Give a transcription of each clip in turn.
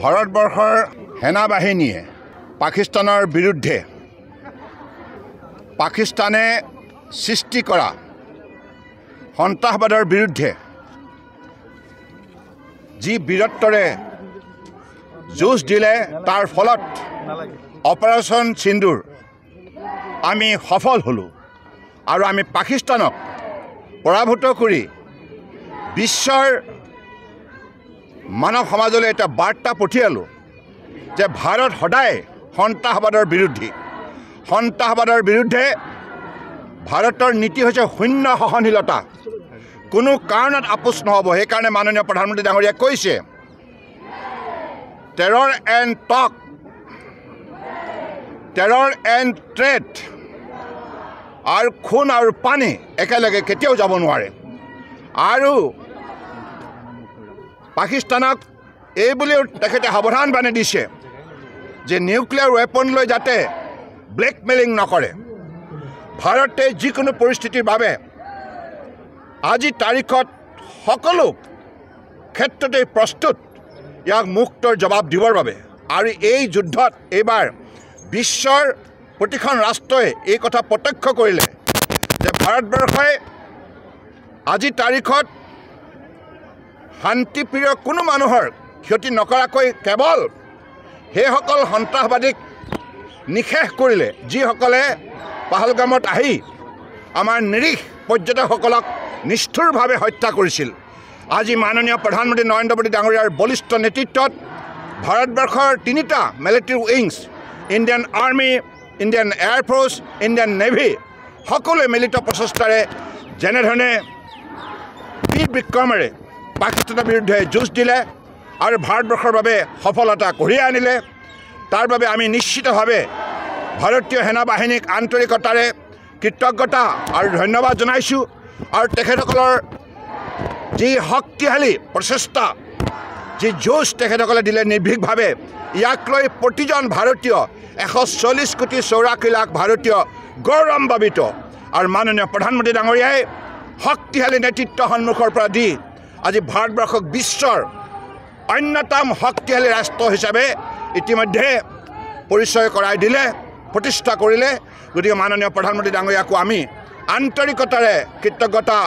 ভাৰতবৰ্ষৰ সেনা বাহিনীয়ে পাকিস্তানৰ বিৰুদ্ধে পাকিস্তানে সৃষ্টি কৰা সন্ত্ৰাসবাদৰ বিৰুদ্ধে যি বীৰত্বৰে যুঁজ দিলে তাৰ ফলত অপাৰেশ্যন সিন্দুৰ আমি সফল হলো আৰু আমি পাকিস্তানক পৰাভূত কৰি বিশ্বৰ মানৱ সমাজলৈ এটা বাৰ্তা পঠিয়ালো যে ভাৰত সদায় সন্ত্ৰাসবাদৰ বিৰুদ্ধে ভাৰতৰ নীতি হৈছে শূন্য সহনশীলতা কোনো কাৰণত আপোচ নহ'ব সেইকাৰণে মাননীয় প্ৰধানমন্ত্ৰী ডাঙৰীয়াই কৈছে টেৰৰ এণ্ড ট্ৰেড আৰু খুন আৰু পানী একেলগে কেতিয়াও যাব নোৱাৰে আৰু পাকিস্তানক এই বুলিও তেখেতে সাৱধানবাণী দিছে যে নিউক্লিয়াৰ ৱেপন লৈ যাতে ব্লেকমেইলিং নকৰে ভাৰতে যিকোনো পৰিস্থিতিৰ বাবে আজি তাৰিখত সকলো ক্ষেত্ৰতে প্ৰস্তুত ইয়াক মুক্তৰ জবাব দিবৰ বাবে আৰু এই যুদ্ধত এইবাৰ বিশ্বৰ প্ৰতিখন ৰাষ্ট্ৰই এই কথা প্ৰত্যক্ষ কৰিলে যে ভাৰতবৰ্ষই আজি তাৰিখত শান্তিপ্ৰিয় কোনো মানুহৰ ক্ষতি নকৰাকৈ কেৱল সেইসকল সন্ত্ৰাসবাদীক নিশেষ কৰিলে যিসকলে পাহলগামত আহি আমাৰ নিৰীহ পৰ্যটকসকলক নিষ্ঠুৰভাৱে হত্যা কৰিছিল আজি মাননীয় প্ৰধানমন্ত্ৰী নৰেন্দ্ৰ মোদী ডাঙৰীয়াৰ বলিষ্ঠ নেতৃত্বত ভাৰতবৰ্ষৰ তিনিটা military wings Indian army Indian air force Indian navy সকলোৱে মিলিত প্ৰচেষ্টাৰে যেনেধৰণে বীৰ বিক্ৰমেৰে পাকিস্তানৰ বিৰুদ্ধে যুঁজ দিলে আৰু ভাৰতবৰ্ষৰ বাবে সফলতা কঢ়িয়াই আনিলে তাৰ বাবে আমি নিশ্চিতভাৱে ভাৰতীয় সেনা বাহিনীক আন্তৰিকতাৰে কৃতজ্ঞতা আৰু ধন্যবাদ জনাইছোঁ আৰু তেখেতসকলৰ যি শক্তিশালী প্ৰচেষ্টা যি যুঁজ তেখেতসকলে দিলে নিৰ্ভীকভাৱে ইয়াক লৈ প্ৰতিজন ভাৰতীয় 140 কোটি 84 লাখ ভাৰতীয় গৌৰৱান্বিত আৰু মাননীয় প্ৰধানমন্ত্ৰী ডাঙৰীয়াই শক্তিশালী নেতৃত্ব সন্মুখৰ পৰা দি আজি ভাৰতবৰ্ষক বিশ্বৰ অন্যতম শক্তিশালী ৰাষ্ট্ৰ হিচাপে ইতিমধ্যে পৰিচয় কৰাই দিলে প্ৰতিষ্ঠা কৰিলে গতিকে মাননীয় প্ৰধানমন্ত্ৰী ডাঙৰীয়াকো আমি আন্তৰিকতাৰে কৃতজ্ঞতা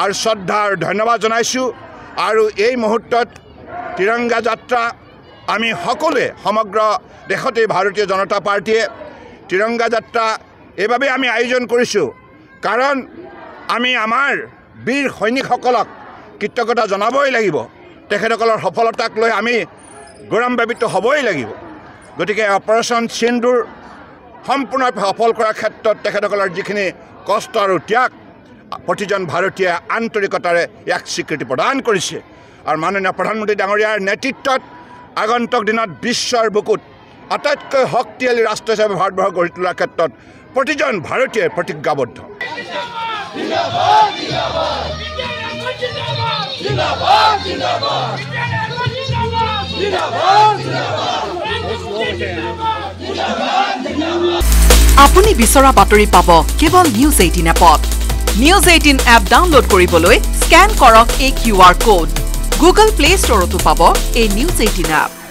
আৰু শ্ৰদ্ধা আৰু ধন্যবাদ জনাইছোঁ আৰু এই মুহূৰ্তত তিৰংগা যাত্ৰা আমি সকলোৱে সমগ্ৰ দেশতে ভাৰতীয় জনতা পাৰ্টিয়ে তিৰংগা যাত্ৰা এইভাবে আমি আয়োজন কৰিছোঁ কাৰণ আমি আমাৰ বীৰ সৈনিকসকলক কৃতজ্ঞতা জনাবই লাগিব তেখেতসকলৰ সফলতাক লৈ আমি গৌৰৱান্বিত হ'বই লাগিব গতিকে অপাৰেশ্যন সিন্দুৰ সম্পূৰ্ণৰূপে সফল কৰাৰ ক্ষেত্ৰত তেখেতসকলৰ যিখিনি কষ্ট আৰু ত্যাগ প্ৰতিজন ভাৰতীয় আন্তৰিকতাৰে ইয়াক স্বীকৃতি প্ৰদান কৰিছে আৰু মাননীয় প্ৰধানমন্ত্ৰী ডাঙৰীয়াৰ নেতৃত্বত আগন্তুক দিনত বিশ্বৰ বুকুত আটাইতকৈ শক্তিশালী ৰাষ্ট্ৰ হিচাপে ভাৰতবৰ্ষ গঢ়ি তোলাৰ ক্ষেত্ৰত প্ৰতিজন ভাৰতীয়ই প্ৰতিজ্ঞাবদ্ধ আপুনি বিচৰা বাতৰি পাব কেৱল নিউজ 18 এপত নিউজ 18 এপ ডাউনলোড কৰিবলৈ স্ক্যান কৰক এই QR কোড গুগল প্লে ষ্টৰতো পাব এই নিউজ 18 এপ